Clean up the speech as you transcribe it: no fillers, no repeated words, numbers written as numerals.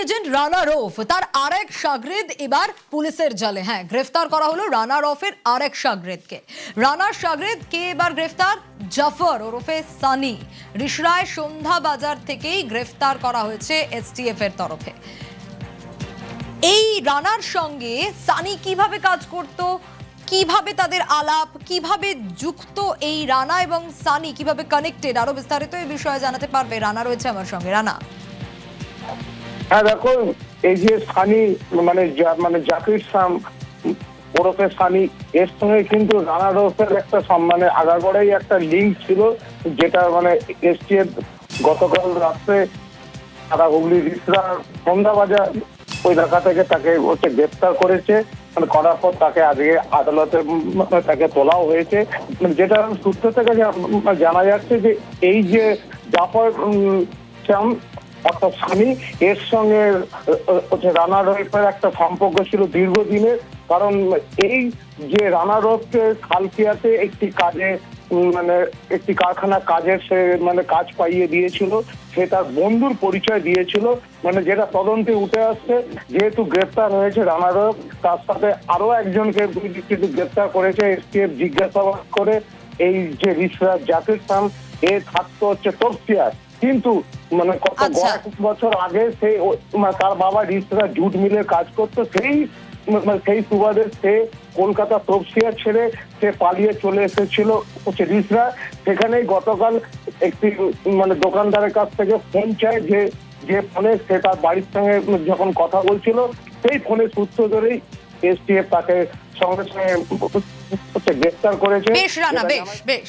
Agent Rana Rauf তার আরেক শাগরিদ এবার পুলিশের জালে। হ্যাঁ, গ্রেফতার করা হলো রানা রৌফের আরেক শাগরিদকে। রানার শাগরিদ কে এবার গ্রেফতার? জাফর ওরফে সানি। রিসরায় সন্ধ্যা বাজার থেকেই গ্রেফতার করা হয়েছে এসটিএফ এর তরফে। এই রানার সঙ্গে সানি কিভাবে কাজ করত, কিভাবে তাদের আলাপ, কিভাবে যুক্ত এই রানা এবং সানি, কিভাবে কানেক্টেড, আরো বিস্তারিত এই বিষয়ে জানাতে পারবে রানা রয়েছে আমার সঙ্গে। রানা। হ্যাঁ দেখো, এই যে সানি মানে জাকির সাম ওরফে সানি, এর সঙ্গে কিন্তু রানা রৌফের একটা মানে আগাগোড়াই একটা লিঙ্ক ছিল, যেটা মানে এসটিএফ গতকাল রাত্রে তারা হুগলি রিসরা সন্ধ্যাবাজার ওই এলাকা থেকে তাকে গ্রেপ্তার করেছে। মানে করার পর তাকে আজকে আদালতে তাকে তোলাও হয়েছে। যেটা সূত্র থেকে জানা যাচ্ছে যে এই যে জাফর শ্যাম অর্থাৎ সানি, এর সঙ্গে রানা রৌফের একটা সম্পর্ক ছিল দীর্ঘদিনের। কারণ এই যে রানা রৌফকে খালকিয়াতে একটি কাজে মানে একটি কারখানা কাজের সে মানে কাজ পাইয়ে দিয়েছিল, সে তার বন্ধুর পরিচয় দিয়েছিল। মানে যেটা তদন্তে উঠে আসছে, যেহেতু গ্রেপ্তার হয়েছে রানা রৌফ, তার সাথে আরো একজনকে কিন্তু গ্রেপ্তার করেছে এসটিএফ জিজ্ঞাসাবাদ করে। এই যে রিসরা জাকির সাম, এ থাকতো হচ্ছে তফসিয়ার, কিন্তু মানে কত কয়েক বছর আগে সে তার বাবা রিসরা জুট মিলে কাজ করতো, সেই সুবাদে সে কলকাতা তফসিয়া ছেড়ে সে পালিয়ে চলে এসেছিল হচ্ছে রিসরা। সেখানেই গতকাল একটি মানে দোকানদারের কাছ থেকে ফোন চায়, যে ফোনে সে তার বাড়ির সঙ্গে যখন কথা বলছিল, সেই ফোনের সূত্র ধরেই এসটিএফ তাকে সঙ্গে সঙ্গে গ্রেফতার করেছে। বেশ রানা, বেশ।